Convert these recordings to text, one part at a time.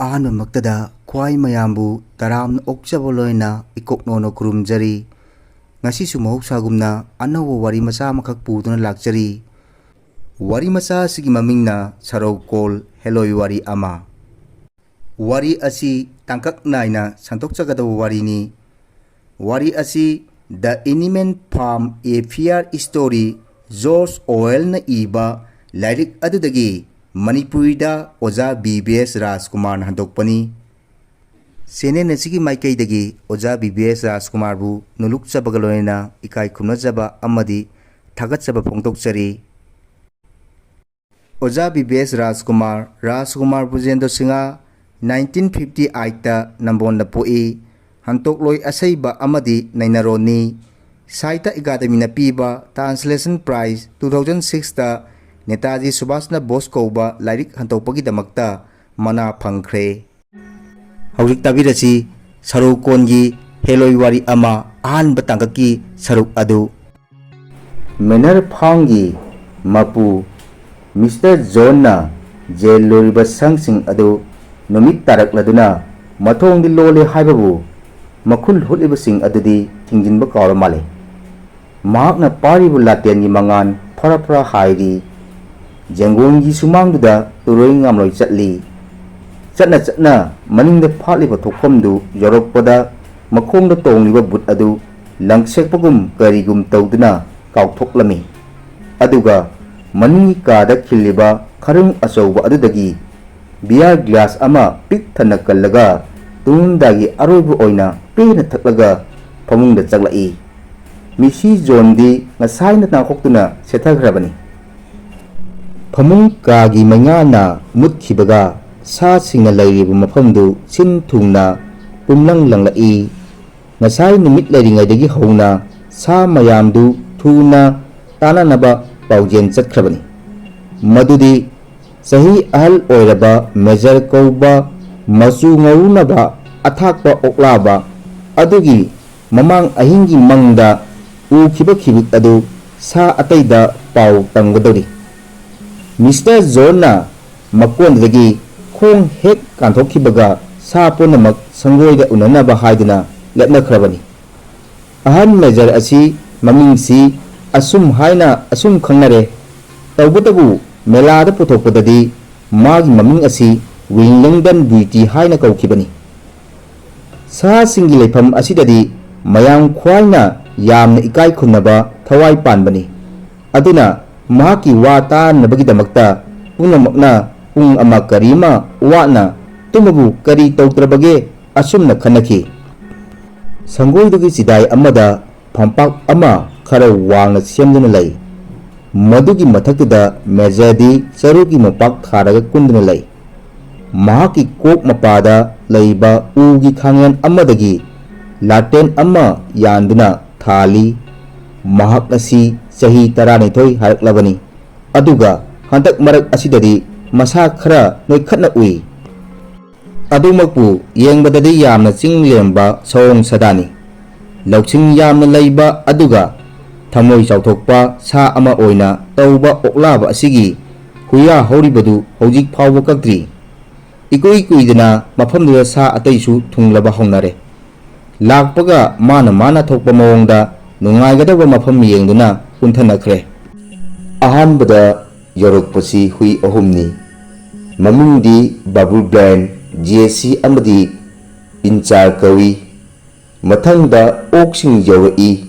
ꯑꯍꯥꯟꯕꯃꯛꯇꯗ ꯈ꯭ꯋꯥꯏ ꯃꯌꯥꯝꯕꯨ ꯇꯔꯥꯝꯅ ꯑꯣꯛꯆꯕ ꯂꯣꯏꯅ ꯏꯀꯣꯛꯅꯣꯅ ꯈꯨꯔꯨꯝꯖꯔꯤ꯫ ꯉꯁꯤꯁꯨ ꯃꯍꯧꯁꯥꯒꯨꯝꯅ ꯑꯅꯧꯕ ꯋꯥꯔꯤ ꯃꯆꯥ ꯑꯃꯈꯛ ꯄꯨꯗꯨꯅ ꯂꯥꯛꯆꯔꯤ꯫ ꯋꯥꯔꯤ ꯃꯆꯥ ꯑꯁꯤꯒꯤ ꯃꯃꯤꯡꯅ ꯁꯔꯧꯀꯣꯜ ꯍꯦꯂꯣꯏ ꯋꯥꯔꯤ ꯑꯃ꯫ ꯋꯥꯔꯤ ꯑꯁꯤ ꯇꯥꯡꯀꯛ ꯅꯥꯏꯅ ꯁꯟꯗꯣꯛꯆꯒꯗꯕ ꯋꯥꯔꯤꯅꯤ꯫ ꯋꯥꯔꯤ ꯑꯁꯤ ꯗ ꯑꯦꯅꯤꯃꯦꯜ ꯐꯥꯔꯝ ꯑꯦ ꯐꯤꯌꯔ ꯁ꯭ꯇꯣꯔꯤ ꯖꯣꯔꯖ ꯑꯣꯋꯦꯜꯅ ꯏꯕ ꯂꯥꯏꯔꯤꯛ ꯑꯗꯨꯗꯒꯤ ꯃꯅꯤꯄꯨꯔꯤꯗ ꯑꯣꯖꯥ ꯕꯤ.ꯕꯤ.ꯑꯦꯁ. ꯔꯥꯖꯀꯨꯃꯥꯔꯅ ꯍꯟꯗꯣꯛꯄꯅꯤ꯫ ꯆꯦꯅꯦꯜ ꯑꯁꯤꯒꯤ ꯃꯥꯏꯀꯩꯗꯒꯤ ꯑꯣꯖꯥ ꯕꯤ.ꯕꯤ.ꯑꯦꯁ. ꯔꯥꯖꯀꯨꯃꯥꯔꯕꯨ ꯅꯣꯂꯨꯛꯆꯕꯒ ꯂꯣꯏꯅꯅ ꯏꯀꯥꯏ ꯈꯨꯝꯅꯖꯕ ꯑꯃꯗꯤ ꯊꯥꯒꯠꯆꯕ ꯐꯣꯡꯗꯣꯛꯆꯔꯤ꯫ ꯑꯣꯖꯥ ꯕꯤ.ꯕꯤ.ꯑꯦꯁ. ꯔꯥꯖꯀꯨꯃꯥꯔ ꯕꯨꯖꯦꯟꯗ꯭ꯔ ꯁꯤꯡꯍ 1958ꯇ ꯅꯝꯕꯣꯟꯗ ꯄꯣꯛꯏ꯫ ꯍꯟꯇꯣꯛꯂꯣꯏ ꯑꯁꯩꯕ ꯑꯃꯗꯤ ꯅꯩꯅꯔꯣꯟꯅꯤ꯫ ꯁꯥꯍꯤꯇ꯭ꯌ ꯑꯦꯀꯥꯗꯦꯃꯤꯅ ꯄꯤꯕ ꯇ꯭ꯔꯥꯟꯁꯂꯦꯁꯟ ꯄ꯭ꯔꯥꯏꯖ 2006ꯇ ꯅꯦꯇꯥꯖꯤ ꯁꯨꯚꯥꯁꯆꯟꯗ꯭ꯔ ꯕꯣꯁ ꯀꯧꯕ ꯂꯥꯏꯔꯤꯛ ꯍꯟꯇꯣꯛꯄꯒꯤꯗꯃꯛꯇ ꯃꯅꯥ ꯐꯪꯈ꯭ꯔꯦ꯫ ꯍꯧꯖꯤꯛ ꯇꯥꯕꯤꯔꯁꯤ ꯁꯔꯧꯀꯣꯟꯒꯤ ꯍꯦꯂꯣꯏ ꯋꯥꯔꯤ ꯑꯃ ꯑꯍꯥꯟꯕ ꯇꯥꯡꯀꯛꯀꯤ ꯁꯔꯨꯛ ꯑꯗꯨ꯫ ꯃꯦꯅꯔ ꯐꯥꯔꯝꯒꯤ ꯃꯄꯨ ꯃꯤꯁꯇꯔ ꯖꯣꯟꯅ ꯖꯦꯜ ꯂꯨꯔꯤꯕ ꯁꯪꯁꯤꯡ ꯑꯗꯨ ꯅꯨꯃꯤꯠ ꯇꯥꯔꯛꯂꯗꯨꯅ ꯃꯊꯣꯡꯗꯤ ꯂꯣꯜꯂꯦ ꯍꯥꯏꯕꯕꯨ ꯃꯈꯨꯜ ꯍꯨꯠꯂꯤꯕꯁꯤꯡ ꯑꯗꯨꯗꯤ ꯊꯤꯡꯖꯤꯟꯕ ꯀꯥꯎꯔ ꯃꯥꯜꯂꯦ꯫ ꯃꯍꯥꯛꯅ ꯄꯥꯔꯤꯕ ꯂꯥꯇꯦꯟꯒꯤ ꯃꯉꯥꯜ ꯐꯔꯥ ꯐꯔꯥ ꯍꯥꯏꯔꯤ꯫ ꯖꯦꯡꯒꯣꯟꯒꯤ ꯁꯨꯃꯥꯡꯗꯨꯗ ꯇꯨꯔꯣꯏ ꯉꯥꯝꯂꯣꯏ ꯆꯠꯂꯤ꯫ ꯆꯠꯅ ꯆꯠꯅ ꯃꯅꯤꯡꯗ ꯐꯥꯠꯂꯤꯕ ꯊꯣꯛꯐꯝꯗꯨ ꯌꯧꯔꯛꯄꯗ ꯃꯈꯣꯡꯗ ꯇꯣꯡꯂꯤꯕ ꯕꯨꯠ ꯑꯗꯨ ꯂꯪꯁꯦꯛꯄꯒꯨꯝ ꯀꯔꯤꯒꯨꯝ ꯇꯧꯗꯨꯅ ꯀꯥꯎꯊꯣꯛꯂꯝꯃꯤ꯫ ꯑꯗꯨꯒ ꯃꯅꯤꯡꯒꯤ ꯀꯥꯗ ꯈꯤꯜꯂꯤꯕ ꯈꯔꯨꯡ ꯑꯆꯧꯕ ꯑꯗꯨꯗꯒꯤ ꯕꯤꯌꯥꯔ ꯒ꯭ꯂꯥꯁ ꯑꯃ ꯄꯤꯛ ꯊꯟꯅ ꯀꯜꯂꯒ ꯇꯨꯝꯂꯝꯗꯥꯏꯒꯤ ꯑꯔꯣꯏꯕ ꯑꯣꯏꯅ ꯄꯦꯟꯅ ꯊꯛꯂꯒ ꯐꯃꯨꯡꯗ ꯆꯪꯂꯛꯏ꯫ ꯃꯤꯁꯤ ꯖꯣꯟꯗꯤ ꯉꯁꯥꯏꯅ ꯅꯥꯟꯊꯣꯛꯇꯨꯅ ꯁꯦꯠꯊꯈ꯭ꯔꯕꯅꯤ꯫ ꯐꯃꯨꯡ ꯀꯥꯒꯤ ꯃꯩꯉꯥꯟꯅ ꯃꯨꯠꯈꯤꯕꯒ ꯁꯥꯁꯤꯡꯅ ꯂꯩꯔꯤꯕ ꯃꯐꯝꯗꯨ ꯁꯤꯟ ꯊꯨꯡꯅ ꯄꯨꯝꯂꯪ ꯂꯪꯂꯛꯏ꯫ ꯉꯁꯥꯏ ꯅꯨꯃꯤꯠ ꯂꯩꯔꯤꯉꯩꯗꯒꯤ ꯍꯧꯅ ꯁꯥ ꯃꯌꯥꯝꯗꯨ ꯊꯨꯅ ꯇꯥꯅꯅꯕ ꯄꯥꯎꯖꯦꯜ ꯆꯠꯈ꯭ꯔꯕꯅꯤ꯫ ꯃꯗꯨꯗꯤ ꯆꯍꯤ ꯑꯍꯜ ꯑꯣꯏꯔꯕ ꯃꯦꯖꯔ ꯀꯧꯕ ꯃꯆꯨ ꯉꯧꯔꯨꯅꯕ ꯑꯊꯥꯛꯄ ꯑꯣꯛꯂꯥꯕ ꯑꯗꯨꯒꯤ ꯃꯃꯥꯡ ꯑꯍꯤꯡꯒꯤ ꯃꯪꯗ ꯎꯈꯤꯕ ꯈꯤꯕꯤꯛ ꯑꯗꯨ ꯁꯥ ꯑꯇꯩꯗ ꯄꯥꯎ ꯇꯝꯒꯗꯧꯔꯤ꯫ ꯃꯤꯁꯇꯔ ꯖꯣꯟꯅ ꯃꯀꯣꯟꯗꯨꯗꯒꯤ ꯈꯣꯡ ꯍꯦꯛ ꯀꯥꯟꯊꯣꯛꯈꯤꯕꯒ ꯁꯥ ꯄꯨꯝꯅꯃꯛ ꯁꯪꯒꯣꯏꯗ ꯎꯅꯅꯕ ꯍꯥꯏꯗꯨꯅ ꯂꯦꯞꯅꯈ꯭ꯔꯕꯅꯤ꯫ ꯑꯍꯜ ꯃꯦꯖꯔ ꯑꯁꯤ ꯃꯃꯤꯡꯁꯤ ꯑꯁꯨꯝ ꯍꯥꯏꯅ ꯑꯁꯨꯝ ꯈꯪꯅꯔꯦ꯫ ꯇꯧꯕꯇꯕꯨ ꯃꯦꯂꯥꯗ ꯄꯨꯊꯣꯛꯄꯗꯗꯤ ꯃꯥꯒꯤ ꯃꯃꯤꯡ ꯑꯁꯤ ꯋꯤꯡꯂꯪꯗꯟ ꯕ꯭ꯌꯨꯇꯤ ꯍꯥꯏꯅ ꯀꯧꯈꯤꯕꯅꯤ꯫ ꯁꯥꯁꯤꯡꯒꯤ ꯂꯩꯐꯝ ꯑꯁꯤꯗꯗꯤ ꯃꯌꯥꯝ ꯈ꯭ꯋꯥꯏꯅ ꯌꯥꯝꯅ ꯏꯀꯥꯏ ꯈꯨꯝꯅꯕ ꯊꯋꯥꯏ ꯄꯥꯟꯕꯅꯤ꯫ ꯑꯗꯨꯅ ꯃꯍꯥꯛꯀꯤ ꯋꯥ ꯇꯥꯅꯕꯒꯤꯗꯃꯛꯇ ꯄꯨꯝꯅꯃꯛꯅ ꯄꯨꯡ ꯑꯃ ꯀꯔꯤꯃ ꯋꯥꯠꯅ ꯇꯨꯝꯕꯕꯨ ꯀꯔꯤ ꯇꯧꯗ꯭ꯔꯕꯒꯦ ꯑꯁꯨꯝꯅ ꯈꯟꯅꯈꯤ꯫ ꯁꯪꯒꯣꯏꯗꯨꯒꯤ ꯆꯤꯗꯥꯏ ꯑꯃꯗ ꯐꯝꯄꯥꯛ ꯑꯃ ꯈꯔ ꯋꯥꯡꯅ ꯁꯦꯝꯗꯨꯅ ꯂꯩ꯫ ꯃꯗꯨꯒꯤ ꯃꯊꯛꯇꯨꯗ ꯃꯦꯖꯔꯗꯤ ꯆꯔꯨꯒꯤ ꯃꯣꯝꯄꯥꯛ ꯊꯥꯔꯒ ꯀꯨꯟꯗꯨꯅ ꯂꯩ꯫ ꯃꯍꯥꯛꯀꯤ ꯀꯣꯛ ꯃꯄꯥꯗ ꯂꯩꯕ ꯎꯒꯤ ꯈꯥꯡꯉꯦꯟ ꯑꯃꯗꯒꯤ ꯂꯥꯇꯦꯟ ꯑꯃ ꯌꯥꯟꯗꯨꯅ ꯊꯥꯜꯂꯤ꯫ ꯃꯍꯥꯛ ꯑꯁꯤ ꯆꯍꯤ 12 ꯍꯥꯏꯔꯛꯂꯕꯅꯤ꯫ ꯑꯗꯨꯒ ꯍꯟꯗꯛ ꯃꯔꯛ ꯑꯁꯤꯗꯗꯤ ꯃꯁꯥ ꯈꯔ ꯅꯣꯏꯈꯠꯅ ꯎꯏ꯫ ꯑꯗꯨꯃꯛꯄꯨ ꯌꯦꯡꯕꯗꯗꯤ ꯌꯥꯝꯅ ꯆꯤꯡꯂꯦꯝꯕ ꯁꯑꯣꯡ ꯁꯥꯗꯥꯅꯤ꯫ ꯂꯧꯁꯤꯡ ꯌꯥꯝꯅ ꯂꯩꯕ ꯑꯗꯨꯒ ꯊꯃꯣꯏ ꯆꯥꯎꯊꯣꯛꯄ ꯁꯥ ꯑꯃ ꯑꯣꯏꯅ ꯇꯧꯕ ꯑꯣꯛꯂꯥꯕ ꯑꯁꯤꯒꯤ ꯍꯨꯏꯌꯥ ꯍꯧꯔꯤꯕꯗꯨ ꯍꯧꯖꯤꯛ ꯐꯥꯎꯕ ꯀꯛꯇ꯭ꯔꯤ꯫ ꯏꯀꯨꯏ ꯀꯨꯏꯗꯅ ꯃꯐꯝꯗꯨꯗ ꯁꯥ ꯑꯇꯩꯁꯨ ꯊꯨꯡꯂꯕ ꯍꯧꯅꯔꯦ꯫ ꯂꯥꯛꯄꯒ ꯃꯥꯅ ꯊꯣꯛꯄ ꯃꯑꯣꯡꯗ ꯅꯨꯡꯉꯥꯏꯒꯗꯕ ꯃꯐꯝ ꯌꯦꯡꯗꯨꯅ ꯀꯨꯟꯊꯅꯈ꯭ꯔꯦ꯫ ꯑꯍꯥꯟꯕꯗ ꯌꯧꯔꯛꯄꯁꯤ ꯍꯨꯏ ꯑꯍꯨꯝꯅꯤ꯫ ꯃꯃꯤꯡꯗꯤ ꯕꯥꯕꯨꯔ ꯕ꯭ꯂꯦꯟ, ꯖꯦꯁꯤ ꯑꯃꯗꯤ ꯄꯤꯟꯆꯥꯔ ꯀꯧꯏ꯫ ꯃꯊꯪꯗ ꯑꯣꯛꯁꯤꯡ ꯌꯧꯔꯛꯏ꯫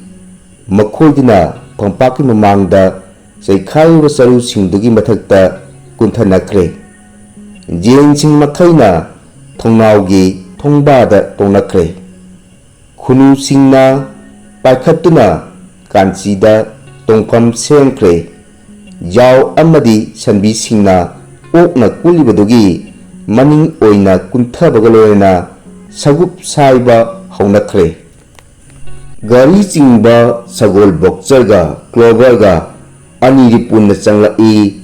ꯃꯈꯣꯏꯗꯨꯅ ꯐꯝꯄꯥꯛꯀꯤ ꯃꯃꯥꯡꯗ ꯆꯩꯈꯥꯏꯔꯤꯕ ꯆꯔꯨꯁꯤꯡꯗꯨꯒꯤ ꯃꯊꯛꯇ ꯀꯨꯟꯊꯅꯈ꯭ꯔꯦ꯫ ꯌꯦꯟꯁꯤꯡ ꯃꯈꯩꯅ ꯊꯣꯡꯅꯥꯎꯒꯤ ꯊꯣꯡꯕꯥꯗ ꯇꯣꯡꯅꯈ꯭ꯔꯦ꯫ ꯈꯨꯅꯨꯁꯤꯡꯅ ꯄꯥꯏꯈꯠꯇꯨꯅ ꯀꯥꯟꯆꯤꯗ ꯇꯣꯡꯐꯝ ꯁꯦꯝꯈ꯭ꯔꯦ꯫ ꯌꯥꯎ ꯑꯃꯗꯤ ꯁꯟꯕꯤꯁꯤꯡꯅ ꯑꯣꯛꯅ ꯀꯨꯜꯂꯤꯕꯗꯨꯒꯤ ꯃꯅꯤꯡ ꯑꯣꯏꯅ ꯀꯨꯟꯊꯕꯒ ꯂꯣꯏꯅꯅ ꯁꯒꯨꯞ ꯁꯥꯏꯕ ꯍꯧꯅꯈ꯭ꯔꯦ꯫ ꯒꯥꯔꯤ ꯆꯤꯡꯕ ꯁꯒꯣꯜ ꯕꯣꯛꯆꯔꯒ ꯀ꯭ꯂꯣꯚꯔꯒ ꯑꯅꯤꯗꯤ ꯄꯨꯟꯅ ꯆꯪꯂꯛꯏ꯫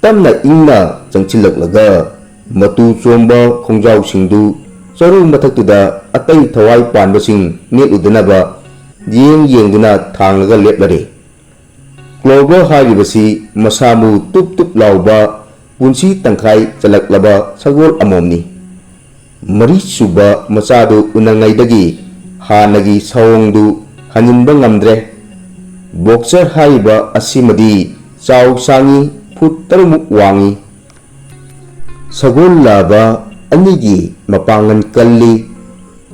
Tamna ingna changchilaklaga matu chomba khongjawsingdu charu mathaktuda atai thawai panbasing neludanaba yengduna thanglaga leplare. Clover haibasi masamu tup lauba punsi tangkai chalaklaba sagol amomni. Mari suba masadu unangaidagi hanagi sawongdu haninba ngamdre. Boxer haiba asimadi chaw sangi foot 3 wangi. Sagol laba anigi mapangan kalli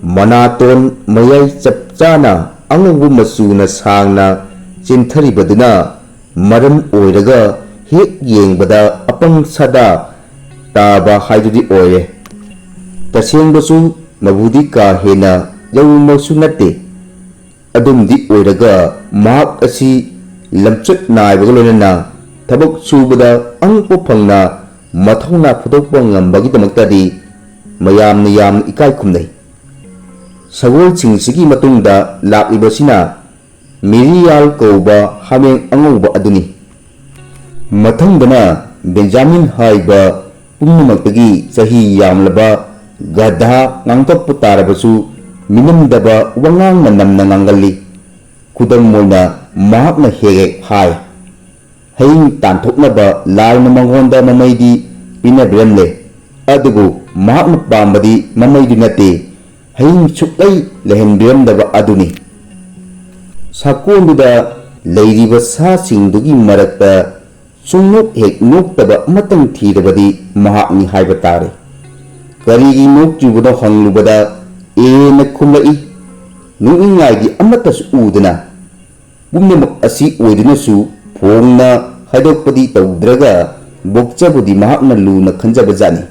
manaton mayai chapchana angabu masuna sangna chintaribaduna maram oiraga hek yengbada apang sada taba haidudi oire. Tasengbasu mabudi ka hena yawmasu natte. Adumdi oiraga mahak asi lamchat naibaga loinana tabak subada angpo phangna mathawna phudokpa ngambagidamaktadi mayamna yamna ikai khumnai. Sagolsingsigi matungda laklibasina Mirial kauba hameng angauba aduni. Mathangdana Benjamin haiba pumnamakagi sahi yamlaba gadha ngangtokpu tarabasu minamdaba wangang namna ngangali. Kudang moina mahakna hege hai. Haing tanthoknaba laina mangonda mamaidi pinabiremle. Adugu mahakna pambadi mamaidi nate. Haing suklay lehenbiremdaba aduni. Sakonduda leiriba sasingdugi marakta sungnok hek noktaba matang thirabadi mahakni haiba tare. Karigi nokjubada hanglubada ena khumlai. Nuingaigi amatas udana. Pumnamak asi oidunasu phongna haidokpadi tawdraga bokchabudi mahakna luna khanjabajani.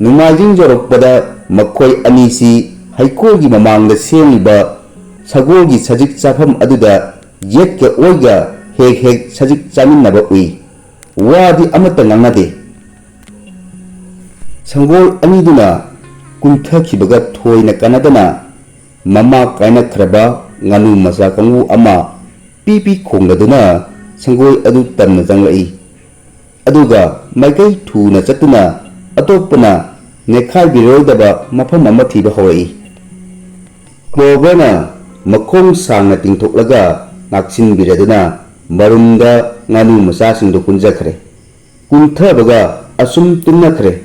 Numaijing jorokpada makhoi anisi haikogi mamangda sengiba sagolgi sajik chafam aduda yetke oiga hek sajik chaminaba ui. Wadi amata nganade. Sanggol aniduna kunthakibaga thoina kanadana mama kaina khraba nganu masa kangu ama pipi khongladuna sanggol adu tamna janglai. Aduga maikai thuna chatuna atopana nekhai biroidaba mafam ama thiba hawai. Cloverna makhong sangna tingthoklaga ngaksin biraduna marumda nganu masasingdo kunjakhre. Kunthabaga asum tumnakhre.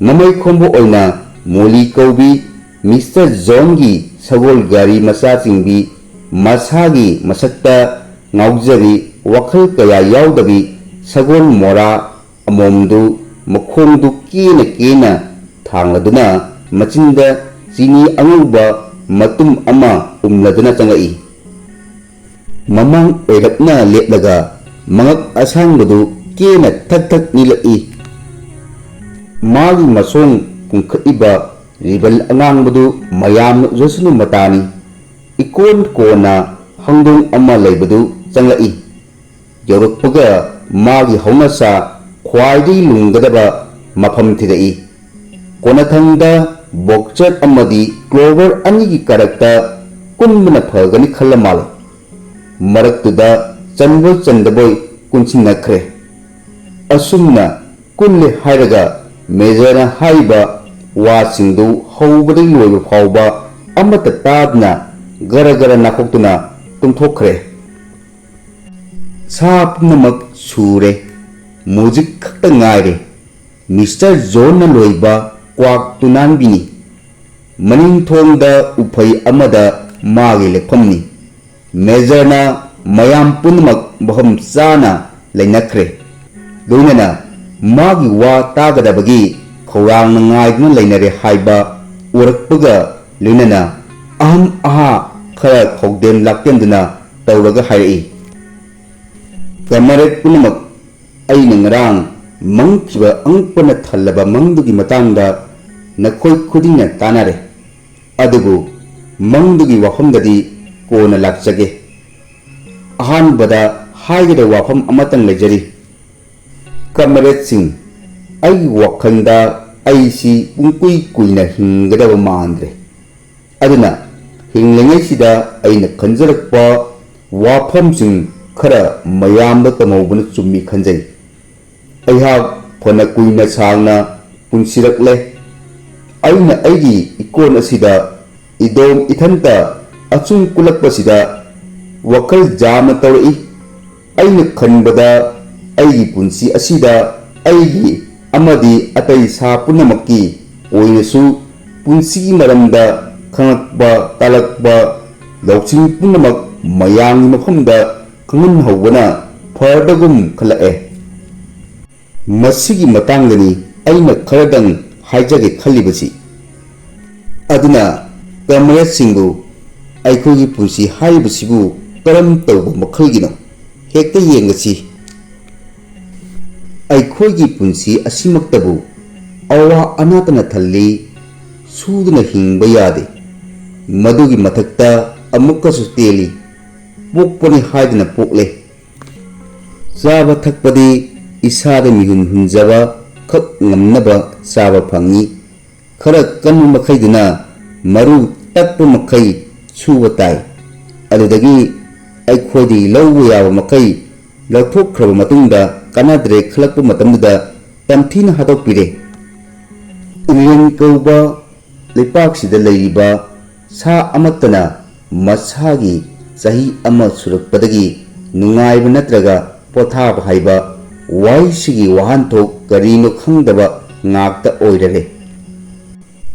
Namai khombo oina moli kaubi Mr. Johngi sagol gari masasingbi masagi masakta ngaujari wakhal kaya yaudagi sagol mora amomdu makhongdu kena thangladuna machinda chini anguba matum ama umladuna changai. Mamang oirakna leplaga mangak asangbadu kena thak nilai. Magi masong pungkhatiba ribal angangbadu mayam josunu matani. Ikon kona hangdong ama laibadu changai. Yorokpaga magi haunasa khwaidai lunggadaba mafam thidai. Konathangda Boxer amadi Clover anigi karakta kunbana phagani khalamal. Maraktuda chanboi chandaboi kunsinnakhre. Asumna kunle hairaga mejana haiba wasingdu hawbadai loiba phawba amata tadna gara nakhoktuna tumthokre. Sapnamak sure music khakta ngaire. Mr. John na loiba kwak tunanbini. Maning thongda uphai amada magi lekhomni. Mejana mayam punmak baham sana lainakre. Loinana magi wa tagadabagi khawrang ngaidna lainare haiba urakpaga loinana aham aha khara khawdem laktenduna tawraga hairai. Kamaret punamak aina ngarang mangkiba angpana thalaba mangdugi matangda nakhoi khudingna tanare. Adugu mangdugi wafamdadi kona lakchage. Ahanbada haigada wafam amatang lejari. Kamaret sing ai wakhanda aisi pungkui kuina hingadaba mandre. Aduna hinglengai sida aina khanjarakpa wafam sing khara mayamda tamawbuna chummi khanjai. ꯑꯩꯍꯥꯛ ꯐꯅ ꯀꯨꯏꯅ ꯁꯥꯡꯅ ꯄꯨꯟꯁꯤꯔꯛꯂꯦ꯫ ꯑꯩꯅ ꯑꯩꯒꯤ ꯏꯀꯣꯟ ꯑꯁꯤꯗ ꯏꯗꯣꯝ ꯏꯊꯟꯇ ꯑꯆꯨꯝ ꯀꯨꯜꯂꯛꯄꯁꯤꯗ ꯋꯥꯈꯜ ꯖꯥꯝꯅ ꯇꯧꯔꯛꯏ꯫ ꯑꯩꯅ ꯈꯟꯕꯗ ꯑꯩꯒꯤ ꯄꯨꯟꯁꯤ ꯑꯁꯤꯗ ꯑꯩꯒꯤ ꯑꯃꯗꯤ ꯑꯇꯩ ꯁꯥ ꯄꯨꯝꯅꯃꯛꯀꯤ ꯑꯣꯏꯅꯁꯨ ꯄꯨꯟꯁꯤꯒꯤ ꯃꯔꯝꯗ ꯈꯪꯂꯛꯄ ꯇꯥꯂꯛꯄ ꯂꯧꯁꯤꯡ ꯄꯨꯝꯅꯃꯛ ꯃꯌꯥꯝꯒꯤ ꯃꯐꯝꯗ ꯈꯪꯍꯟꯍꯧꯕꯅ ꯐꯔꯗꯒꯨꯝ ꯈꯜꯂꯛꯑꯦ꯫ ꯃꯁꯤꯒꯤ ꯃꯇꯥꯡꯗꯅꯤ ꯑꯩꯅ ꯈꯔꯗꯪ ꯍꯥꯏꯖꯒꯦ ꯈꯜꯂꯤꯕꯁꯤ꯫ ꯑꯗꯨꯅ ꯀꯃꯔꯦꯗꯁꯤꯡꯕꯨ ꯑꯩꯈꯣꯏꯒꯤ ꯄꯨꯟꯁꯤ ꯍꯥꯏꯔꯤꯕꯁꯤꯕꯨ ꯀꯔꯝ ꯇꯧꯕ ꯃꯈꯜꯒꯤꯅꯣ ꯍꯦꯛꯇ ꯌꯦꯡꯉꯁꯤ꯫ ꯑꯩꯈꯣꯏꯒꯤ ꯄꯨꯟꯁꯤ ꯑꯁꯤꯃꯛꯇꯕꯨ ꯑꯋꯥ ꯑꯅꯥꯇꯅ ꯊꯜꯂꯤ, ꯁꯨꯗꯅ ꯍꯤꯡꯕ ꯌꯥꯗꯦ, ꯃꯗꯨꯒꯤ ꯃꯊꯛꯇ ꯑꯃꯨꯛꯀꯁꯨ ꯇꯦꯜꯂꯤ, ꯄꯣꯛꯄꯅꯤ ꯍꯥꯏꯗꯨꯅ ꯄꯣꯛꯂꯦ꯫ ꯆꯥꯕ ꯊꯛꯄꯗꯤ ꯏꯁꯥꯗ ꯃꯤꯍꯨꯟ ꯍꯨꯟꯖꯕ ꯈꯛ ꯉꯝꯅꯕ ꯆꯥꯕ ꯐꯪꯏ꯫ ꯈꯔ ꯀꯟꯕ ꯃꯈꯩꯗꯨꯅ ꯃꯔꯨ ꯇꯠꯄ ꯃꯈꯩ ꯁꯨꯕ ꯇꯥꯏ꯫ ꯑꯗꯨꯗꯒꯤ ꯑꯩꯈꯣꯏꯗꯒꯤ ꯂꯧꯕ ꯌꯥꯕ ꯃꯈꯩ ꯂꯧꯊꯣꯛꯈ꯭ꯔꯕ ꯃꯇꯨꯡꯗ ꯀꯥꯟꯅꯗ꯭ꯔꯦ ꯈꯜꯂꯛꯄ ꯃꯇꯝꯗꯨꯗ ꯇꯝꯊꯤꯅ ꯍꯥꯠꯇꯣꯛꯄꯤꯔꯦ꯫ ꯏꯪꯂꯦꯟ ꯀꯧꯕ ꯂꯩꯄꯥꯛꯁꯤꯗ ꯂꯩꯔꯤꯕ ꯁꯥ ꯑꯃꯠꯇꯅ ꯃꯁꯥꯒꯤ ꯆꯍꯤ ꯑꯃ ꯁꯨꯔꯛꯄꯗꯒꯤ ꯅꯨꯡꯉꯥꯏꯕ ꯅꯠꯇ꯭ꯔꯒ ꯄꯣꯊꯥꯕ ꯍꯥꯏꯕ ꯋꯥꯍꯩꯁꯤꯒꯤ ꯋꯥꯍꯟꯊꯣꯛ ꯀꯔꯤꯅꯣ ꯈꯪꯗꯕ ꯉꯥꯛꯇ ꯑꯣꯏꯔꯔꯦ꯫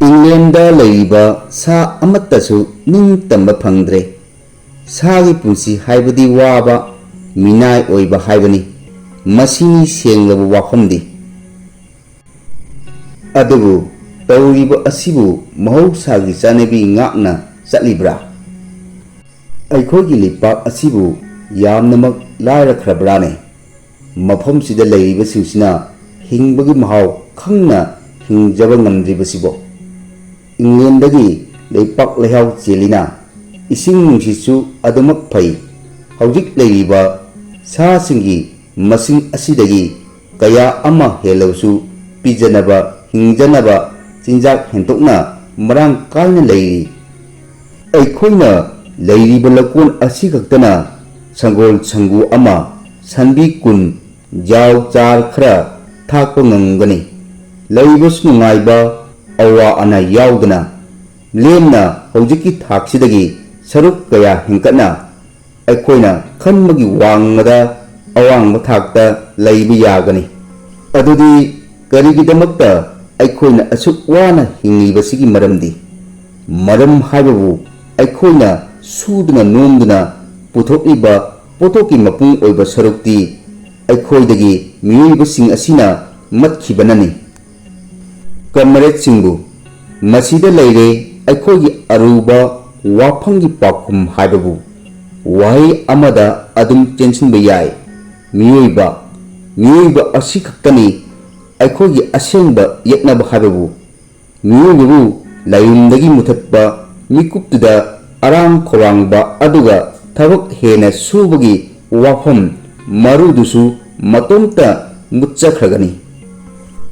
ꯏꯪꯂꯦꯟꯗ ꯂꯩꯔꯤꯕ ꯁꯥ ꯑꯃꯠꯇꯁꯨ ꯅꯤꯡꯇꯝꯕ ꯐꯪꯗ꯭ꯔꯦ꯫ ꯁꯥꯒꯤ ꯄꯨꯟꯁꯤ ꯍꯥꯏꯕꯗꯤ ꯋꯥꯕ, ꯃꯤꯅꯥꯏ ꯑꯣꯏꯕ ꯍꯥꯏꯕꯅꯤ꯫ ꯃꯁꯤꯅꯤ ꯁꯦꯡꯂꯕ ꯋꯥꯐꯝꯗꯤ꯫ ꯑꯗꯨꯕꯨ ꯇꯧꯔꯤꯕ ꯑꯁꯤꯕꯨ ꯃꯍꯧꯁꯥꯒꯤ ꯆꯠꯅꯕꯤ ꯉꯥꯛꯅ ꯆꯠꯂꯤꯕ꯭ꯔꯥ? ꯑꯩꯈꯣꯏꯒꯤ ꯂꯩꯄꯥꯛ ꯑꯁꯤꯕꯨ ꯌꯥꯝꯅꯃꯛ ꯂꯥꯏꯔꯈ꯭ꯔꯕ꯭ꯔꯥꯅꯦ? ꯃꯐꯝꯁꯤꯗ ꯂꯩꯔꯤꯕꯁꯤꯡꯁꯤꯅ ꯍꯤꯡꯕꯒꯤ ꯃꯍꯥꯎ ꯈꯪꯅ ꯍꯤꯡꯖꯕ ꯉꯝꯗ꯭ꯔꯤꯕꯁꯤꯕꯣ? ꯏꯪꯂꯦꯟꯗꯒꯤ ꯂꯩꯄꯥꯛ ꯂꯩꯍꯥꯎ ꯆꯦꯜꯂꯤꯅ, ꯏꯁꯤꯡ ꯅꯨꯡꯁꯤꯠꯁꯨ ꯑꯗꯨꯃꯛ ꯐꯩ꯫ ꯍꯧꯖꯤꯛ ꯂꯩꯔꯤꯕ ꯁꯥꯁꯤꯡꯒꯤ ꯃꯁꯤꯡ ꯑꯁꯤꯗꯒꯤ ꯀꯌా ꯑꯃ ꯍꯦꯜꯂꯕꯁꯨ ꯄꯤꯖꯅꯕ ꯍꯤꯡꯖꯅꯕ ꯆꯤꯟꯖꯥꯛ ꯍꯦꯟꯇꯣꯛꯅ ꯃꯔꯥꯡ ꯀꯥꯏꯅ ꯂꯩꯔꯤ꯫ ꯑꯩꯈꯣꯏꯅ ꯂꯩꯔꯤꯕ ꯂꯧꯀꯣꯟ ꯑꯁꯤꯈꯛꯇꯅ ꯁꯪꯒꯣꯜ ꯁꯪꯒꯨ ꯑꯃ, ꯁꯟꯕꯤ ꯀꯨꯟ, ꯌꯥꯎ ꯆꯥꯔ ꯈꯔ ꯊꯥꯛꯄ ꯉꯝꯒꯅꯤ꯫ ꯂꯩꯕꯁꯨ ꯅꯨꯡꯉꯥꯏꯕ, ꯑꯋꯥ ꯑꯅꯥ ꯌꯥꯎꯗꯅ ꯂꯦꯝꯅ ꯍꯧꯖꯤꯛꯀꯤ ꯊꯥꯛꯁꯤꯗꯒꯤ ꯁꯔꯨꯛ ꯀꯌꯥ ꯍꯦꯟꯀꯠꯅ ꯑꯩꯈꯣꯏꯅ ꯈꯟꯕꯒꯤ ꯋꯥꯡꯃꯗ ꯑꯋꯥꯡꯕ ꯊꯥꯛꯇ ꯂꯩꯕ ꯌꯥꯒꯅꯤ꯫ ꯑꯗꯨꯗꯤ ꯀꯔꯤꯒꯤꯗꯃꯛꯇ ꯑꯩꯈꯣꯏꯅ ꯑꯁꯨꯛ ꯋꯥꯅ ꯍꯤꯡꯂꯤꯕꯁꯤꯒꯤ ꯃꯔꯝꯗꯤ? ꯃꯔꯝ ꯍꯥꯏꯕꯕꯨ ꯑꯩꯈꯣꯏꯅ ꯁꯨꯗꯨꯅ ꯅꯣꯝꯗꯨꯅ ꯄꯨꯊꯣꯛꯂꯤꯕ ꯄꯣꯠꯊꯣꯛꯀꯤ ꯃꯄꯨꯡ ꯑꯣꯏꯕ ꯁꯔꯨꯛꯇꯤ ꯑꯩꯈꯣꯏꯗꯒꯤ ꯃꯤꯑꯣꯏꯕꯁꯤꯡ ꯑꯁꯤꯅ ꯃꯠꯈꯤꯕꯅꯅꯤ꯫ ꯀꯃꯔꯦꯗꯁꯤꯡꯕꯨ, ꯃꯁꯤꯗ ꯂꯩꯔꯦ ꯑꯩꯈꯣꯏꯒꯤ ꯑꯔꯨꯕ ꯋꯥꯐꯝꯒꯤ ꯄꯥꯎꯈꯨꯝ ꯍꯥꯏꯕꯕꯨ ꯋꯥꯍꯩ ꯑꯃꯗ ꯑꯗꯨꯝ ꯇꯦꯟꯁꯤꯟꯕ ꯌꯥꯏ: ꯃꯤꯑꯣꯏꯕ꯫ ꯃꯤꯑꯣꯏꯕ ꯑꯁꯤꯈꯛꯇꯅꯤ ꯑꯩꯈꯣꯏꯒꯤ ꯑꯁꯦꯡꯕ ꯌꯦꯛꯅꯕ ꯍꯥꯏꯕꯕꯨ꯫ ꯃꯤꯑꯣꯏꯕꯕꯨ ꯂꯥꯏꯑꯣꯟꯗꯒꯤ ꯃꯨꯊꯠꯄ ꯃꯤꯀꯨꯞꯇꯨꯗ ꯑꯔꯥꯝ ꯈꯧꯔꯥꯡꯕ ꯑꯗꯨꯒ ꯊꯕꯛ ꯍꯦꯟꯅ ꯁꯨꯕꯒꯤ ꯋꯥꯐꯝ ꯃꯔꯨꯗꯨꯁꯨ ꯃꯇꯣꯝꯇ ꯃꯨꯠꯆꯈ꯭ꯔꯒꯅꯤ꯫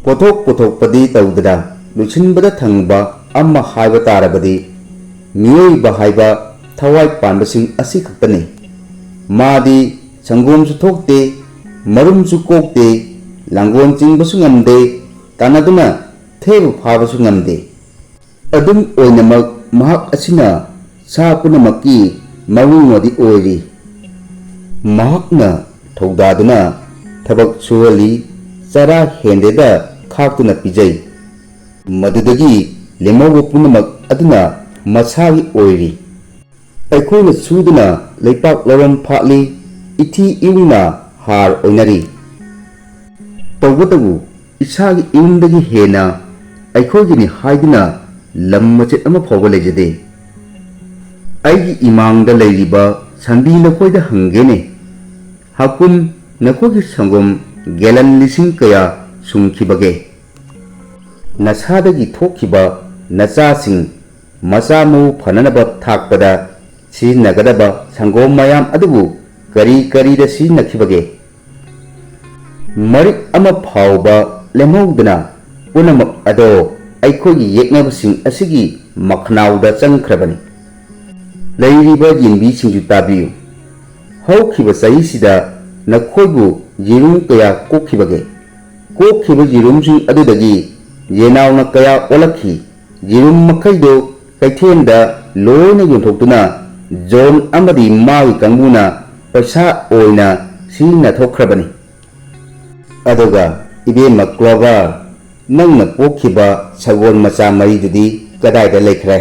ꯄꯣꯠꯊꯣꯛ ꯄꯨꯊꯣꯛꯄꯗꯤ ꯇꯧꯗꯅ ꯂꯣꯏꯁꯤꯟꯕꯗ ꯊꯪꯕ ꯑꯃ ꯍꯥꯏꯕ ꯇꯥꯔꯕꯗꯤ ꯃꯤꯑꯣꯏꯕ ꯍꯥꯏꯕ ꯊꯋꯥꯏ ꯄꯥꯟꯕꯁꯤꯡ ꯑꯁꯤꯈꯛꯇꯅꯤ꯫ ꯃꯥꯗꯤ ꯁꯪꯒꯣꯝꯁꯨ ꯊꯣꯛꯇꯦ, ꯃꯔꯨꯝꯁꯨ ꯀꯣꯛꯇꯦ, ꯂꯥꯡꯒꯣꯜ ꯆꯤꯡꯕꯁꯨ ꯉꯝꯗꯦ, ꯇꯥꯟꯅꯗꯨꯅ ꯊꯦꯕ ꯐꯥꯕꯁꯨ ꯉꯝꯗꯦ꯫ ꯑꯗꯨꯝ ꯑꯣꯏꯅꯃꯛ ꯃꯍꯥꯛ ꯑꯁꯤꯅ ꯁꯥ ꯄꯨꯝꯅꯃꯛꯀꯤ ꯃꯕꯨꯡꯉꯣꯗꯤ ꯑꯣꯏꯔꯤ꯫ ꯃꯍꯥꯛꯅ ꯊꯧꯗꯥꯗꯨꯅ ꯊꯕꯛ ꯁꯨꯍꯜꯂꯤ, ꯆꯔꯥ ꯍꯦꯟꯗꯦꯗ ꯈꯥꯛꯇꯨꯅ ꯄꯤꯖꯩ꯫ ꯃꯗꯨꯗꯒꯤ ꯂꯦꯝꯍꯧꯕ ꯄꯨꯝꯅꯃꯛ ꯑꯗꯨꯅ ꯃꯁꯥꯒꯤ ꯑꯣꯏꯔꯤ꯫ ꯑꯩꯈꯣꯏꯅ ꯁꯨꯗꯨꯅ ꯂꯩꯄꯥꯛ ꯂꯧꯔꯝ ꯐꯥꯠꯂꯤ, ꯏꯊꯤ ꯏꯌꯨꯡꯅ ꯍꯥꯔ ꯑꯣꯏꯅꯔꯤ꯫ ꯇꯧꯕꯇꯕꯨ ꯏꯁꯥꯒꯤ ꯏꯌꯨꯝꯗꯒꯤ ꯍꯦꯟꯅ ꯑꯩꯈꯣꯏꯒꯤꯅꯤ ꯍꯥꯏꯗꯨꯅ ꯂꯝ ꯃꯆꯦꯠ ꯑꯃ ꯐꯥꯎꯕ ꯂꯩꯖꯗꯦ꯫ ꯑꯩꯒꯤ ꯏꯃꯥꯡꯗ ꯂꯩꯔꯤꯕ ꯁꯟꯕꯤ ꯅꯈꯣꯏꯗ ꯍꯪꯒꯦꯅꯦ, ꯍꯀꯨꯝ ꯅꯈꯣꯏꯒꯤ ꯁꯪꯒꯣꯝ ꯒꯦꯂꯟ 1000 ꯀꯌꯥ ꯁꯨꯝꯈꯤꯕꯒꯦ? ꯅꯁꯥꯗꯒꯤ ꯊꯣꯛꯈꯤꯕ ꯅꯆꯥꯁꯤꯡ ꯃꯆꯥ ꯃꯎ ꯐꯅꯅꯕ ꯊꯥꯛꯄꯗ ꯁꯤꯖꯤꯟꯅꯒꯗꯕ ꯁꯪꯒꯣꯝ ꯃꯌꯥꯝ ꯑꯗꯨꯕꯨ ꯀꯔꯤ ꯀꯔꯤꯗ ꯁꯤꯖꯤꯟꯅꯈꯤꯕꯒꯦ? ꯃꯔꯤꯛ ꯑꯃ ꯐꯥꯎꯕ ꯂꯦꯝꯍꯧꯗꯅ ꯄꯨꯝꯅꯃꯛ ꯑꯗꯣ ꯑꯩꯈꯣꯏꯒꯤ ꯌꯦꯛꯅꯕꯁꯤꯡ ꯑꯁꯤꯒꯤ ꯃꯈꯅꯥꯎꯗ ꯆꯪꯈ꯭ꯔꯕꯅꯤ꯫ ꯂꯩꯔꯤꯕ ꯌꯦꯟꯕꯤꯁꯤꯡꯁꯨ ꯇꯥꯕꯤꯌꯨ꯫ ꯍꯧꯈꯤꯕ ꯆꯍꯤꯁꯤꯗ ꯅꯈꯣꯏꯕꯨ ꯌꯦꯔꯨꯝ ꯀꯌꯥ ꯀꯣꯛꯈꯤꯕꯒꯦ? ꯀꯣꯛꯈꯤꯕ ꯌꯦꯔꯨꯝꯁꯤꯡ ꯑꯗꯨꯗꯒꯤ ꯌꯦꯅꯥꯎꯅ ꯀꯌꯥ ꯑꯣꯜꯂꯛꯈꯤ꯫ ꯌꯦꯔꯨꯝ ꯃꯈꯩꯗꯨ ꯀꯩꯊꯦꯜꯗ ꯂꯣꯏꯅ ꯌꯣꯟꯊꯣꯛꯇꯨꯅ ꯖꯣꯟ ꯑꯃꯗꯤ ꯃꯥꯒꯤ ꯀꯥꯡꯕꯨꯅ ꯄꯩꯁꯥ ꯑꯣꯏꯅ ꯁꯤꯖꯤꯟꯅꯊꯣꯛꯈ꯭ꯔꯕꯅꯤ꯫ ꯑꯗꯨꯒ ꯏꯕꯦꯝꯃ ꯀ꯭ꯂꯣꯚꯔ, ꯅꯪꯅ ꯄꯣꯛꯈꯤꯕ ꯁꯒꯣꯜ ꯃꯆꯥ ꯃꯔꯤꯗꯨꯗꯤ ꯀꯗꯥꯏꯗ ꯂꯩꯈ꯭ꯔꯦ?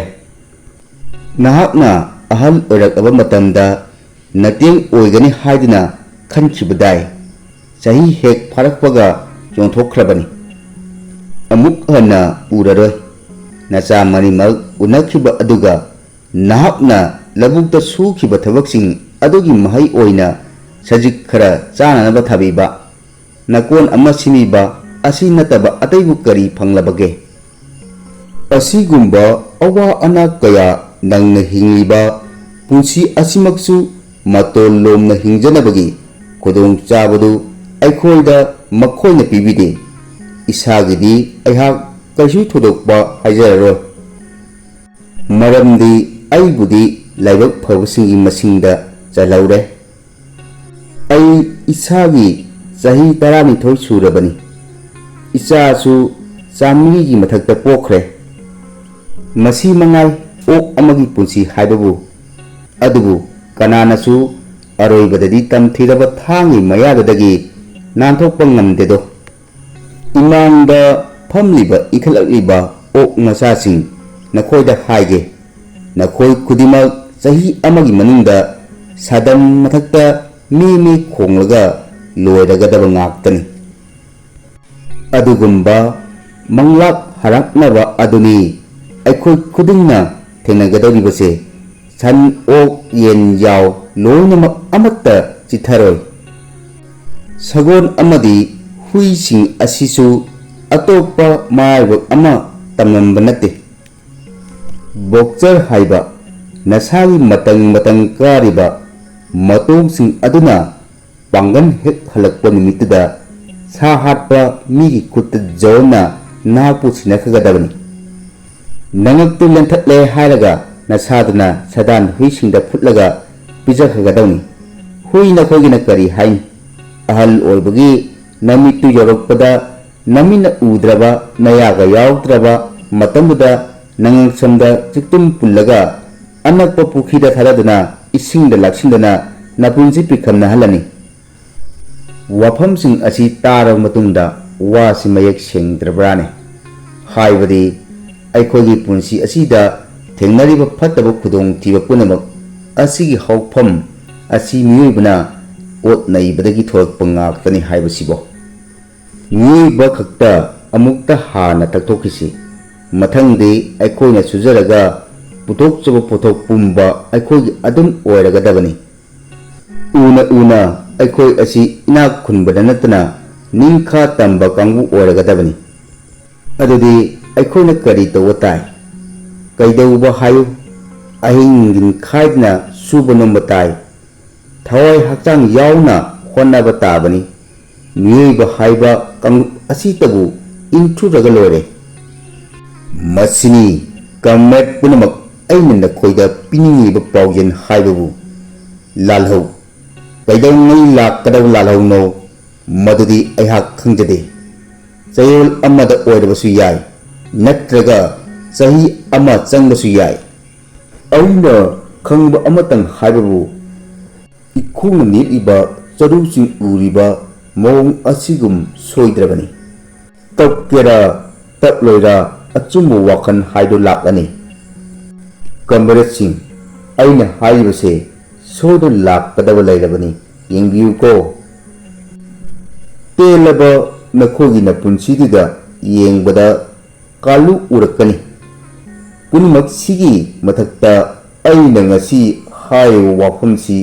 ꯅꯍꯥꯛꯅ ꯑꯍꯜ ꯑꯣꯏꯔꯛꯂꯕ ꯃꯇꯝꯗ ꯅꯇꯦꯡ ꯑꯣꯏꯒꯅꯤ ꯍꯥꯏꯗꯨꯅ ꯈꯟꯈꯤꯕꯗꯥꯏ ꯆꯍꯤ ꯍꯦꯛ ꯐꯥꯔꯛꯄꯒ ꯌꯣꯟꯊꯣꯛꯈ꯭ꯔꯕꯅꯤ꯫ ꯑꯃꯨꯛ ꯍꯟꯅ ꯎꯔꯔꯣꯏ꯫ ꯅꯆꯥ ꯃꯔꯤꯃꯛ ꯎꯅꯈꯤꯕ ꯑꯗꯨꯒ ꯅꯍꯥꯛꯅ ꯂꯧꯕꯨꯛꯇ ꯁꯨꯈꯤꯕ ꯊꯕꯛꯁꯤꯡ ꯑꯗꯨꯒꯤ ꯃꯍꯩ ꯑꯣꯏꯅ ꯁꯖꯤꯛ ꯈꯔ ꯆꯥꯅꯅꯕ ꯊꯥꯕꯤꯕ, ꯅꯀꯣꯟ ꯑꯃ ꯁꯤꯟꯕꯤꯕ ꯑꯁꯤ ꯅꯠꯇꯕ ꯑꯇꯩꯕꯨ ꯀꯔꯤ ꯐꯪꯂꯕꯒꯦ? ꯑꯁꯤꯒꯨꯝꯕ ꯑꯋꯥ ꯑꯅꯥ ꯀꯌꯥ ꯅꯪꯅ ꯍꯤꯡꯂꯤꯕ ꯄꯨꯟꯁꯤ ꯑꯁꯤꯃꯛꯁꯨ ꯃꯇꯣꯟ ꯂꯣꯝꯅ ꯍꯤꯡꯖꯅꯕꯒꯤ ꯈꯨꯗꯣꯡꯆꯥꯕꯗꯨ ꯑꯩꯈꯣꯏꯗ ꯃꯈꯣꯏꯅ ꯄꯤꯕꯤꯗꯦ꯫ ꯏꯁꯥꯒꯤꯗꯤ ꯑꯩꯍꯥꯛ ꯀꯩꯁꯨ ꯊꯣꯏꯗꯣꯛꯄ ꯍꯥꯏꯖꯔꯔꯣꯏ, ꯃꯔꯝꯗꯤ ꯑꯩꯕꯨꯗꯤ ꯂꯥꯏꯕꯛ ꯐꯕꯁꯤꯡꯒꯤ ꯃꯁꯤꯡꯗ ꯆꯜꯍꯧꯔꯦ꯫ ꯑꯩ ꯏꯁꯥꯒꯤ ꯆꯍꯤ 12 ꯁꯨꯔꯕꯅꯤ꯫ ꯏꯆꯥꯁꯨ 100ꯒꯤ ꯃꯊꯛꯇ ꯄꯣꯛꯈ꯭ꯔꯦ꯫ ꯃꯁꯤ ꯃꯉꯥꯏ ꯑꯣꯛ ꯑꯃꯒꯤ ꯄꯨꯟꯁꯤ ꯍꯥꯏꯕꯕꯨ꯫ ꯑꯗꯨꯕꯨ ꯀꯅꯥꯅꯁꯨ ꯑꯔꯣꯏꯕꯗꯗꯤ ꯇꯝꯊꯤꯔꯕ ꯊꯥꯡꯒꯤ ꯃꯌꯥꯗꯨꯗꯒꯤ ꯅꯥꯟꯊꯣꯛꯄ ꯉꯝꯗꯦꯗꯣ꯫ ꯏꯃꯥꯡꯗ ꯐꯝꯂꯤꯕ ꯏꯟꯈꯠꯂꯛꯂꯤꯕ ꯑꯣꯛ ꯃꯆꯥꯁꯤꯡ, ꯅꯈꯣꯏꯗ ꯍꯥꯏꯒꯦ, ꯅꯈꯣꯏ ꯈꯨꯗꯤꯡꯃꯛ ꯆꯍꯤ ꯑꯃꯒꯤ ꯃꯅꯨꯡꯗ ꯁꯥꯗꯟ ꯃꯊꯛꯇ ꯃꯤ ꯈꯣꯡꯂꯒ ꯂꯣꯏꯔꯒꯗꯕ ꯉꯥꯛꯇꯅꯤ꯫ ꯑꯗꯨꯒꯨꯝꯕ ꯃꯪꯂꯥꯛ ꯍꯔꯥꯛꯅꯕ ꯑꯗꯨꯅꯤ ꯑꯩꯈꯣꯏ ꯈꯨꯗꯤꯡꯅ ꯊꯦꯡꯅꯒꯗꯧꯔꯤꯕꯁꯦ꯫ ꯁꯟ, ꯑꯣꯛ, ꯌꯦꯟ, ꯌꯥꯎ ꯂꯣꯏꯅꯃꯛ ꯑꯃꯠꯇ ꯆꯤꯠꯊꯔꯣꯏ꯫ ꯁꯒꯣꯜ ꯑꯃꯗꯤ ꯍꯨꯏꯁꯤꯡ ꯑꯁꯤꯁꯨ ꯑꯇꯣꯞꯄ ꯃꯔꯥꯏꯕꯛ ꯑꯃ ꯇꯝꯂꯝꯕ ꯅꯠꯇꯦ꯫ ꯕꯣꯛꯆꯔ ꯍꯥꯏꯕ ꯅꯁꯥꯒꯤ ꯃꯇꯪ ꯀꯥꯔꯤꯕ ꯃꯇꯣꯡꯁꯤꯡ ꯑꯗꯨꯅ ꯄꯥꯡꯒꯜ ꯍꯦꯛ ꯍꯜꯂꯛꯄ ꯅꯨꯃꯤꯠꯇꯨꯗ ꯁꯥ ꯍꯥꯠꯄ ꯃꯤꯒꯤ ꯈꯨꯠꯇ ꯖꯣꯟꯅ ꯅꯍꯥꯛꯄꯨ ꯁꯤꯟꯅꯈ꯭ꯔꯒꯗꯕꯅꯤ꯫ ꯅꯉꯛꯇꯨ ꯂꯦꯟꯊꯠꯂꯦ ꯍꯥꯏꯔꯒ ꯅꯁꯥꯗꯨꯅ ꯁꯥꯗꯥꯟ ꯍꯨꯏꯁꯤꯡꯗ ꯐꯨꯠꯂꯒ ꯄꯤꯖꯈ꯭ꯔꯒꯗꯕꯅꯤ꯫ ꯍꯨꯏ ꯅꯈꯣꯏꯒꯤꯅ ꯀꯔꯤ ꯍꯥꯏꯅꯤ? ꯑꯍꯜ ꯑꯣꯏꯕꯒꯤ ꯅꯃꯤꯠꯇꯨ ꯌꯧꯔꯛꯄꯗ ꯅꯃꯤꯠꯅ ꯎꯗ꯭ꯔꯕ, ꯅꯌꯥꯒ ꯌꯥꯎꯗ꯭ꯔꯕ ꯃꯇꯝꯗꯨꯗ ꯅꯉꯛꯁꯝꯗ ꯆꯤꯛꯇꯨꯝ ꯄꯨꯜꯂꯒ ꯑꯅꯛꯄ ꯄꯨꯈ꯭ꯔꯤꯗ ꯊꯥꯗꯗꯨꯅ ꯏꯁꯤꯡꯗ ꯂꯥꯛꯁꯤꯟꯗꯅ ꯅꯄꯨꯟꯁꯤ ꯄꯤꯈꯝꯅꯍꯜꯂꯅꯤ꯫ ꯋꯥꯐꯝꯁꯤꯡ ꯑꯁꯤ ꯇꯥꯔꯕ ꯃꯇꯨꯡꯗ ꯋꯥꯁꯤ ꯃꯌꯦꯛ ꯁꯦꯡꯗ꯭ꯔꯕ꯭ꯔꯥꯅꯦ? ꯍꯥꯏꯕꯗꯤ ꯑꯩꯈꯣꯏꯒꯤ ꯄꯨꯟꯁꯤ ꯑꯁꯤꯗ ꯊꯦꯡꯅꯔꯤꯕ ꯐꯠꯇꯕ ꯈꯨꯗꯣꯡꯊꯤꯕ ꯄꯨꯝꯅꯃꯛ ꯑꯁꯤꯒꯤ ꯍꯧꯐꯝ ꯑꯁꯤ ꯃꯤꯑꯣꯏꯕꯅ ꯑꯣꯠ ꯅꯩꯕꯗꯒꯤ ꯊꯣꯛꯂꯛꯄ ꯉꯥꯛꯇꯅꯤ ꯍꯥꯏꯕꯁꯤꯕꯣ꯫ ꯃꯤꯑꯣꯏꯕ ꯈꯛꯇ ꯑꯃꯨꯛꯇ ꯍꯥꯟꯅ ꯇꯛꯊꯣꯛꯈꯤꯁꯤ꯫ ꯃꯊꯪꯗꯤ ꯑꯩꯈꯣꯏꯅ ꯁꯨꯖꯔꯒ ꯄꯨꯊꯣꯛꯆꯕ ꯄꯣꯠꯊꯣꯛ ꯄꯨꯝꯕ ꯑꯩꯈꯣꯏꯒꯤ ꯑꯗꯨꯝ ꯑꯣꯏꯔꯒꯗꯕꯅꯤ꯫ ꯎꯅ ꯑꯩꯈꯣꯏ ꯑꯁꯤ ꯏꯅꯥꯛ ꯈꯨꯟꯕꯗ ꯅꯠꯇꯅ ꯅꯤꯡꯈꯥ ꯇꯝꯕ ꯀꯥꯡꯕꯨ ꯑꯣꯏꯔꯒꯗꯕꯅꯤ꯫ ꯑꯗꯨꯗꯤ ꯑꯩꯈꯣꯏꯅ ꯀꯔꯤ ꯇꯧꯕ ꯇꯥꯏ? ꯀꯩꯗꯧꯕ ꯍꯥꯏꯌꯨ? ꯑꯍꯤꯡ ꯅꯨꯡꯊꯤꯜ ꯈꯥꯏꯗꯅ ꯁꯨꯕ ꯅꯣꯝꯕ ꯇꯥꯏ꯫ ꯊꯋꯥꯏ ꯍꯛꯆꯥꯡ ꯌꯥꯎꯅ ꯍꯣꯠꯅꯕ ꯇꯥꯕꯅꯤ꯫ ꯃꯤꯑꯣꯏꯕ ꯍꯥꯏꯕ ꯀꯥꯡꯂꯨꯞ ꯑꯁꯤꯇꯕꯨ ꯏꯟꯊꯨꯔꯒ ꯂꯣꯏꯔꯦ꯫ ꯃꯁꯤꯅꯤ ꯀꯝꯔꯦꯗ ꯄꯨꯝꯅꯃꯛ ꯑꯩꯅ ꯅꯈꯣꯏꯗ ꯄꯤꯅꯤꯡꯂꯤꯕ ꯄꯥꯎꯖꯦꯜ ꯍꯥꯏꯕꯕꯨ꯫ ꯂꯥꯜꯍꯧ꯫ ꯀꯩꯗꯧꯉꯩ ꯂꯥꯛꯀꯗꯕ ꯂꯥꯜꯍꯧꯅꯣ ꯃꯗꯨꯗꯤ ꯑꯩꯍꯥꯛ ꯈꯪꯖꯗꯦ꯫ ꯆꯌꯣꯜ ꯑꯃꯗ ꯑꯣꯏꯔꯕꯁꯨ ꯌꯥꯏ, ꯅꯠꯇ꯭ꯔꯒ ꯆꯍꯤ ꯑꯃ ꯆꯪꯕꯁꯨ ꯌꯥꯏ꯫ ꯑꯩꯅ ꯈꯪꯕ ꯑꯃꯇꯪ ꯍꯥꯏꯕꯕꯨ ꯏꯈꯣꯡꯅ ꯅꯦꯠꯂꯤꯕ ꯆꯔꯨꯁꯤꯡ ꯎꯔꯤꯕ ꯃꯑꯣꯡ ꯑꯁꯤꯒꯨꯝ ꯁꯣꯏꯗ꯭ꯔꯕꯅꯤ꯫ ꯇꯞꯀꯦꯔꯥ ꯇꯞꯂꯣꯏꯔꯥ ꯑꯆꯨꯝꯕ ꯋꯥꯈꯜ ꯍꯥꯏꯗꯨ ꯂꯥꯛꯂꯅꯤ꯫ ꯀꯝꯔꯦꯗꯁꯤꯡ, ꯑꯩꯅ ꯍꯥꯏꯔꯤꯕꯁꯦ ꯁꯣꯏꯗꯅ ꯂꯥꯛꯀꯗꯕ ꯂꯩꯔꯕꯅꯤ꯫ ꯌꯦꯡꯕꯤꯌꯨꯀꯣ꯫ ꯇꯦꯜꯂꯕ ꯅꯈꯣꯏꯒꯤ ꯅꯄꯨꯟꯁꯤꯗꯨꯗ ꯌꯦꯡꯕꯗ ꯀꯥꯜꯂꯨ ꯎꯔꯛꯀꯅꯤ꯫ ꯄꯨꯝꯅꯃꯛꯁꯤꯒꯤ ꯃꯊꯛꯇ ꯑꯩꯅ ꯉꯁꯤ ꯍꯥꯏꯔꯤꯕ ꯋꯥꯐꯝꯁꯤ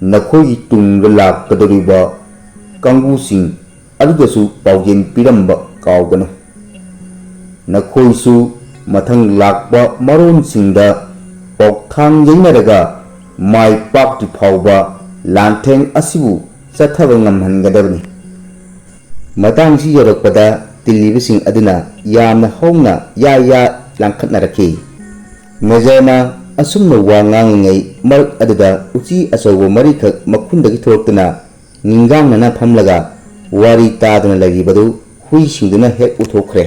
ꯅꯈꯣꯏꯒꯤ ꯇꯨꯡꯗ ꯂꯥꯛꯀꯗꯧꯔꯤꯕ ꯀꯥꯡꯕꯨꯁꯤꯡ ꯑꯗꯨꯗꯁꯨ ꯄꯥꯎꯖꯦꯜ ꯄꯤꯔꯝꯕ ꯀꯥꯎꯒꯅꯨ꯫ ꯅꯈꯣꯏꯁꯨ ꯃꯊꯪ ꯂꯥꯛꯄ ꯃꯔꯣꯟꯁꯤꯡꯗ ꯄꯥꯎꯊꯥꯡ ꯌꯩꯅꯔꯒ ꯃꯥꯏ ꯄꯥꯛꯇ꯭ꯔꯤ ꯐꯥꯎꯕ ꯂꯥꯟꯊꯦꯡ ꯑꯁꯤꯕꯨ ꯆꯠꯊꯕ ꯉꯝꯍꯟꯒꯗꯕꯅꯤ꯫ ꯃꯇꯥꯡꯁꯤ ꯌꯧꯔꯛꯄꯗ ꯇꯤꯜꯂꯤꯕꯁꯤꯡ ꯑꯗꯨꯅ ꯌꯥꯝꯅ ꯍꯧꯅ ꯌꯥ ꯂꯥꯡꯈꯠꯅꯔꯛꯈꯤ꯫ ꯃꯦꯖꯔꯅ ꯑꯁꯨꯝꯅ ꯋꯥ ꯉꯥꯡꯂꯤꯉꯩ ꯃꯔꯛ ꯑꯗꯨꯗ ꯎꯆꯤ ꯑꯆꯧꯕ ꯃꯔꯤꯈꯛ ꯃꯈꯨꯟꯗꯒꯤ ꯊꯣꯛꯂꯛꯇꯨꯅ ꯅꯤꯡꯒꯥꯡꯅꯅ ꯐꯝꯂꯒ ꯋꯥꯔꯤ ꯇꯥꯗꯨꯅ ꯂꯩꯔꯤꯕꯗꯨ ꯍꯨꯏꯁꯤꯡꯗꯨꯅ ꯍꯦꯛ ꯎꯊꯣꯛꯈ꯭ꯔꯦ꯫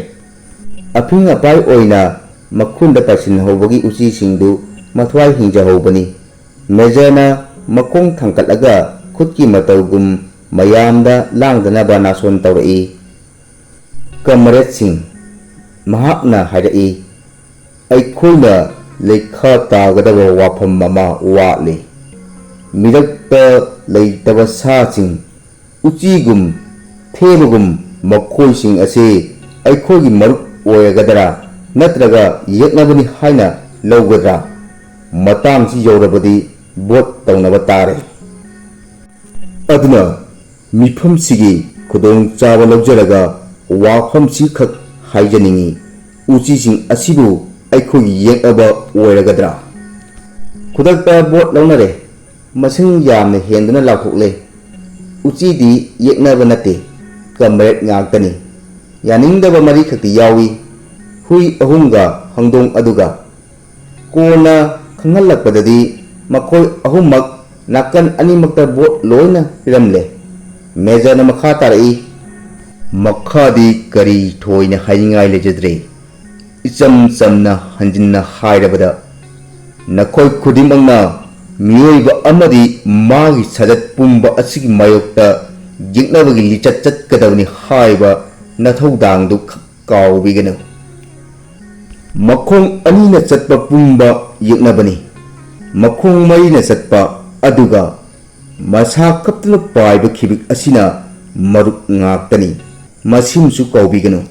ꯑꯐꯤꯡ ꯑꯄꯥꯏ ꯑꯣꯏꯅ ꯃꯈꯨꯟꯗ ꯄꯥꯏꯁꯤꯟꯍꯧꯕꯒꯤ ꯎꯆꯤꯁꯤꯡꯗꯨ ꯃꯊ꯭ꯋꯥꯏ ꯍꯤꯡꯖꯍꯧꯕꯅꯤ꯫ ꯃꯦꯖꯔꯅ ꯃꯈꯣꯡ ꯊꯥꯡꯀꯠꯂꯒ ꯈꯨꯠꯀꯤ ꯃꯇꯧꯒꯨꯝ ꯃꯌꯥꯝꯗ ꯂꯥꯡꯗꯅꯕ ꯅꯥꯁꯣꯟ ꯇꯧꯔꯛꯏ꯫ ꯀꯃꯔꯦꯗꯁꯤꯡ, ꯃꯍꯥꯛꯅ ꯍꯥꯏꯔꯛꯏ, ꯑꯩꯈꯣꯏꯅ ꯂꯩꯈꯥ ꯇꯥꯒꯗꯕ ꯋꯥꯐꯝ ꯑꯃ ꯋꯥꯠꯂꯤ꯫ ꯃꯤꯔꯛꯇ ꯂꯩꯇꯕ ꯁꯥꯁꯤꯡ, ꯎꯆꯤꯒꯨꯝ ꯊꯦꯕꯒꯨꯝ ꯃꯈꯣꯏꯁꯤꯡ ꯑꯁꯤ ꯑꯩꯈꯣꯏꯒꯤ ꯃꯔꯨꯞ ꯑꯣꯏꯔꯒꯗ꯭ꯔꯥ ꯅꯠꯇ꯭ꯔꯒ ꯌꯦꯛꯅꯕꯅꯤ ꯍꯥꯏꯅ ꯂꯧꯒꯗ꯭ꯔꯥ? ꯃꯇꯥꯡꯁꯤ ꯌꯧꯔꯕꯗꯤ ꯚꯣꯠ ꯇꯧꯅꯕ ꯇꯥꯔꯦ꯫ ꯑꯗꯨꯅ ꯃꯤꯐꯝꯁꯤꯒꯤ ꯈꯨꯗꯣꯡꯆꯥꯕ ꯂꯧꯖꯔꯒ ꯋꯥꯐꯝꯁꯤꯈꯛ ꯍꯥꯏꯖꯅꯤꯡꯏ꯫ ꯎꯆꯤꯁꯤꯡ ꯑꯁꯤꯕꯨ ꯑꯩꯈꯣꯏꯒꯤ ꯌꯦꯛꯅꯕ ꯑꯣꯏꯔꯒꯗ꯭ꯔꯥ? ꯈꯨꯗꯛꯇ ꯚꯣꯠ ꯂꯧꯅꯔꯦ꯫ ꯃꯁꯤꯡ ꯌꯥꯝꯅ ꯍꯦꯟꯗꯨꯅ ꯂꯥꯎꯊꯣꯛꯂꯦ, ꯎꯆꯤꯗꯤ ꯌꯦꯛꯅꯕ ꯅꯠꯇꯦ, ꯀꯃꯔꯦꯗ ꯉꯥꯛꯇꯅꯤ꯫ ꯌꯥꯅꯤꯡꯗꯕ ꯃꯔꯤꯈꯛꯇꯤ ꯌꯥꯎꯏ, ꯍꯨꯏ ꯑꯍꯨꯝꯒ ꯍꯪꯗꯣꯡ ꯑꯗꯨꯒ꯫ ꯀꯣꯟꯅ ꯈꯪꯍꯜꯂꯛꯄꯗꯗꯤ ꯃꯈꯣꯏ ꯑꯍꯨꯝꯃꯛ ꯅꯥꯀꯟ ꯑꯅꯤꯃꯛꯇ ꯚꯣꯠ ꯂꯣꯏꯅ ꯄꯤꯔꯝꯂꯦ꯫ ꯃꯦꯖꯔꯅ ꯃꯈꯥ ꯇꯥꯔꯛꯏ, ꯃꯈꯥꯗꯤ ꯀꯔꯤ ꯊꯣꯏꯅ ꯍꯥꯏꯅꯤꯡꯉꯥꯏ ꯂꯩꯖꯗ꯭ꯔꯦ꯫ ꯏꯆꯝ ꯆꯝꯅ ꯍꯟꯖꯤꯟꯅ ꯍꯥꯏꯔꯕꯗ ꯅꯈꯣꯏ ꯈꯨꯗꯤꯡꯃꯛꯅ ꯃꯤꯑꯣꯏꯕ ꯑꯃꯗꯤ ꯃꯥꯒꯤ ꯁꯥꯖꯠ ꯄꯨꯝꯕ ꯑꯁꯤꯒꯤ ꯃꯥꯌꯣꯛꯇ ꯌꯦꯛꯅꯕꯒꯤ ꯂꯤꯆꯠ ꯆꯠꯀꯗꯕꯅꯤ ꯍꯥꯏꯕ ꯅꯊꯧꯗꯥꯡꯗꯨ ꯈꯛ ꯀꯥꯎꯕꯤꯒꯅꯨ꯫ ꯃꯈꯣꯡ ꯑꯅꯤꯅ ꯆꯠꯄ ꯄꯨꯝꯕ ꯌꯦꯛꯅꯕꯅꯤ, ꯃꯈꯣꯡ ꯃꯔꯤꯅ ꯆꯠꯄ ꯑꯗꯨꯒ ꯃꯁꯥ ꯀꯞꯇꯨꯅ ꯄꯥꯏꯕ ꯈꯤꯕꯤꯛ ꯑꯁꯤꯅ ꯃꯔꯨꯞ ꯉꯥꯛꯇꯅꯤ, ꯃꯁꯤꯃꯁꯨ ꯀꯥꯎꯕꯤꯒꯅꯨ꯫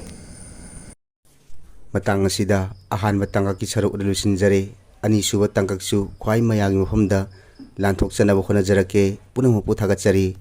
ꯃꯇꯥꯡ ꯑꯁꯤꯗ ꯑꯍꯥꯟꯕ ꯇꯥꯡꯀꯛꯀꯤ ꯁꯔꯨꯛ ꯑꯗꯨ ꯂꯣꯏꯁꯤꯟꯖꯔꯦ꯫ ꯑꯅꯤꯁꯨꯕ ꯇꯥꯡꯀꯛꯁꯨ ꯈ꯭ꯋꯥꯏ ꯃꯌꯥꯝꯒꯤ ꯃꯐꯝꯗ ꯂꯥꯟꯊꯣꯛꯆꯅꯕ ꯍꯣꯠꯅꯖꯔꯛꯀꯦ꯫ ꯄꯨꯝꯅꯃꯛꯄꯨ ꯊꯥꯒꯠꯆꯔꯤ꯫